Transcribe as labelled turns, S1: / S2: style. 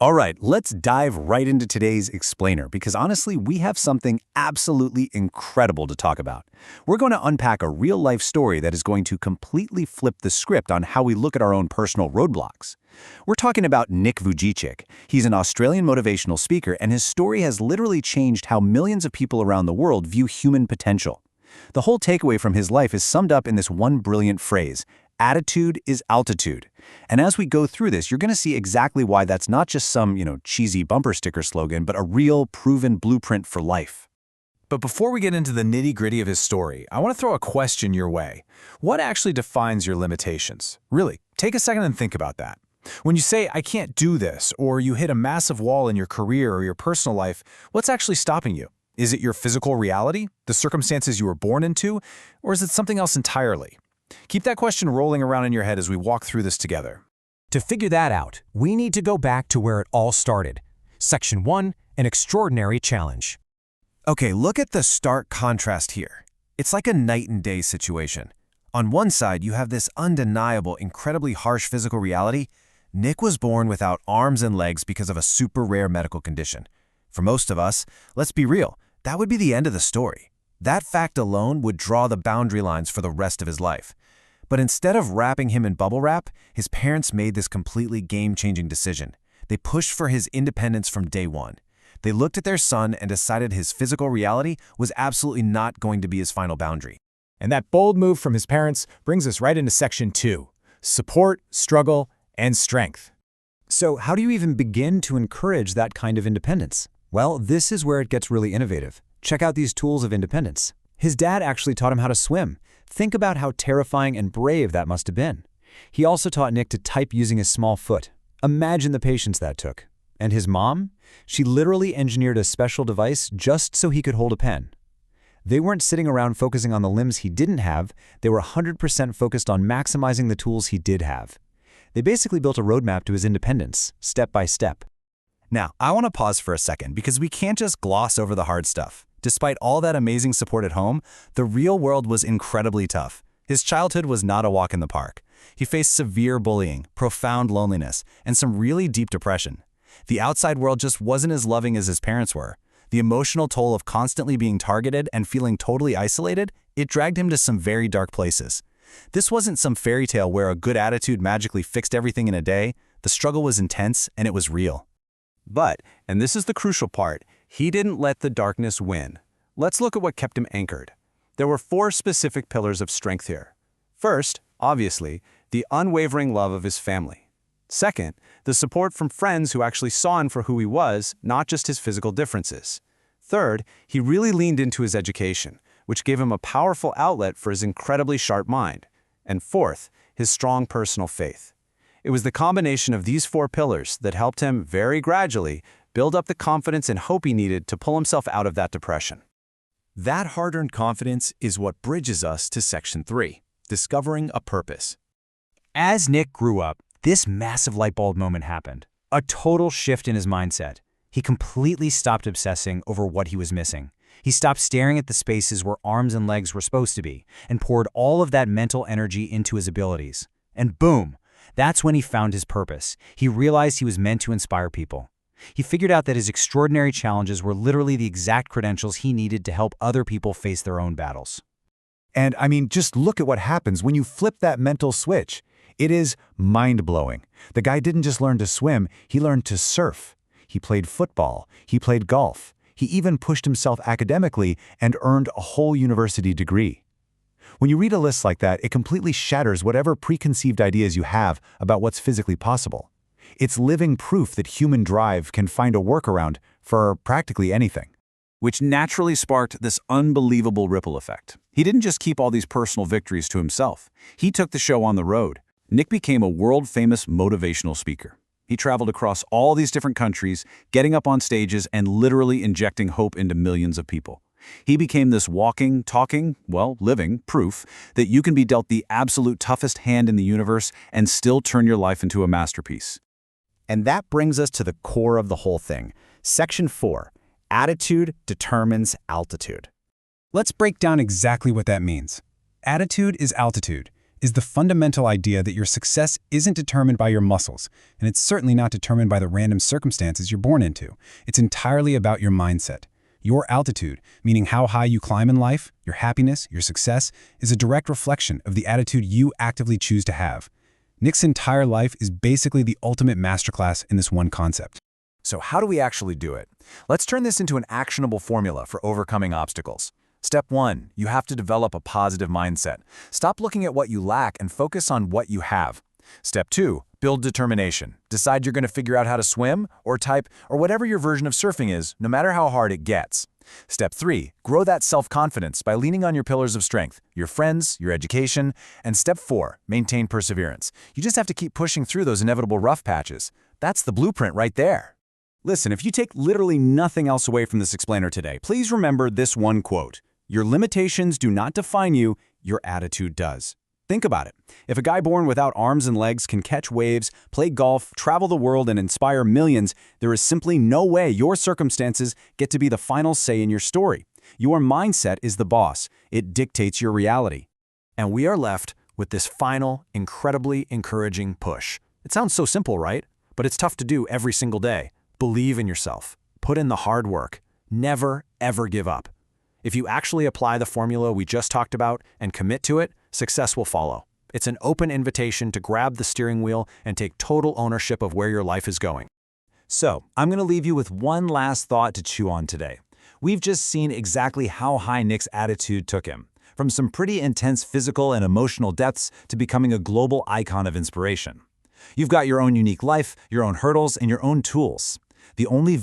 S1: All right, let's dive right into today's explainer because honestly, we have something absolutely incredible to talk about. We're going to unpack a real-life story that is going to completely flip the script on how we look at our own personal roadblocks. We're talking about Nick Vujicic. He's an Australian motivational speaker, and his story has literally changed how millions of people around the world view human potential. The whole takeaway from his life is summed up in this one brilliant phrase: attitude is altitude. And as we go through this, you're going to see exactly why that's not just some, cheesy bumper sticker slogan, but a real, proven blueprint for life.
S2: But before we get into the nitty-gritty of his story, I want to throw a question your way. What actually defines your limitations? Really, take a second and think about that. When you say, "I can't do this," or you hit a massive wall in your career or your personal life, what's actually stopping you? Is it your physical reality, the circumstances you were born into, or is it something else entirely? Keep that question rolling around in your head as we walk through this together.
S3: To figure that out, we need to go back to where it all started. Section 1, an extraordinary challenge.
S4: Okay, look at the stark contrast here. It's like a night and day situation. On one side, you have this undeniable, incredibly harsh physical reality. Nick was born without arms and legs because of a super rare medical condition. For most of us, let's be real, that would be the end of the story. That fact alone would draw the boundary lines for the rest of his life. But instead of wrapping him in bubble wrap, his parents made this completely game-changing decision. They pushed for his independence from day one. They looked at their son and decided his physical reality was absolutely not going to be his final boundary.
S5: And that bold move from his parents brings us right into Section 2, support, struggle, and strength.
S3: So how do you even begin to encourage that kind of independence? Well, this is where it gets really innovative. Check out these tools of independence. His dad actually taught him how to swim. Think about how terrifying and brave that must have been. He also taught Nick to type using his small foot. Imagine the patience that took. And his mom? She literally engineered a special device just so he could hold a pen. They weren't sitting around focusing on the limbs he didn't have, they were 100% focused on maximizing the tools he did have. They basically built a roadmap to his independence, step by step.
S1: Now, I want to pause for a second because we can't just gloss over the hard stuff. Despite all that amazing support at home, the real world was incredibly tough. His childhood was not a walk in the park. He faced severe bullying, profound loneliness, and some really deep depression. The outside world just wasn't as loving as his parents were. The emotional toll of constantly being targeted and feeling totally isolated, it dragged him to some very dark places. This wasn't some fairy tale where a good attitude magically fixed everything in a day. The struggle was intense and it was real. But, and this is the crucial part, he didn't let the darkness win. Let's look at what kept him anchored. There were 4 specific pillars of strength here. First, obviously, the unwavering love of his family. Second, the support from friends who actually saw him for who he was, not just his physical differences. Third, he really leaned into his education, which gave him a powerful outlet for his incredibly sharp mind. And fourth, his strong personal faith. It was the combination of these 4 pillars that helped him, very gradually, build up the confidence and hope he needed to pull himself out of that depression.
S4: That hard-earned confidence is what bridges us to Section 3, discovering a purpose.
S3: As Nick grew up, this massive light bulb moment happened. A total shift in his mindset. He completely stopped obsessing over what he was missing. He stopped staring at the spaces where arms and legs were supposed to be, and poured all of that mental energy into his abilities. And boom! That's when he found his purpose. He realized he was meant to inspire people. He figured out that his extraordinary challenges were literally the exact credentials he needed to help other people face their own battles.
S6: And I mean, just look at what happens when you flip that mental switch. It is mind-blowing. The guy didn't just learn to swim, he learned to surf. He played football, he played golf. He even pushed himself academically and earned a whole university degree. When you read a list like that, it completely shatters whatever preconceived ideas you have about what's physically possible. It's living proof that human drive can find a workaround for practically anything.
S1: Which naturally sparked this unbelievable ripple effect. He didn't just keep all these personal victories to himself. He took the show on the road. Nick became a world-famous motivational speaker. He traveled across all these different countries, getting up on stages and literally injecting hope into millions of people. He became this walking, talking, living proof that you can be dealt the absolute toughest hand in the universe and still turn your life into a masterpiece.
S7: And that brings us to the core of the whole thing. Section 4, attitude determines altitude.
S8: Let's break down exactly what that means. Attitude is altitude. is the fundamental idea that your success isn't determined by your muscles, and it's certainly not determined by the random circumstances you're born into. It's entirely about your mindset. Your altitude, meaning how high you climb in life, your happiness, your success, is a direct reflection of the attitude you actively choose to have. Nick's entire life is basically the ultimate masterclass in this one concept.
S2: So how do we actually do it? Let's turn this into an actionable formula for overcoming obstacles. Step 1, you have to develop a positive mindset. Stop looking at what you lack and focus on what you have. Step 2, build determination. Decide you're going to figure out how to swim or type or whatever your version of surfing is, no matter how hard it gets. Step 3, grow that self-confidence by leaning on your pillars of strength, your friends, your education. And Step 4, maintain perseverance. You just have to keep pushing through those inevitable rough patches. That's the blueprint right there.
S7: Listen, if you take literally nothing else away from this explainer today, please remember this one quote. Your limitations do not define you, your attitude does. Think about it. If a guy born without arms and legs can catch waves, play golf, travel the world, and inspire millions, there is simply no way your circumstances get to be the final say in your story. Your mindset is the boss. It dictates your reality.
S2: And we are left with this final, incredibly encouraging push. It sounds so simple, right? But it's tough to do every single day. Believe in yourself. Put in the hard work. Never, ever give up. If you actually apply the formula we just talked about and commit to it, success will follow. It's an open invitation to grab the steering wheel and take total ownership of where your life is going.
S7: So, I'm going to leave you with one last thought to chew on today. We've just seen exactly how high Nick's attitude took him, from some pretty intense physical and emotional depths to becoming a global icon of inspiration. You've got your own unique life, your own hurdles, and your own tools. The only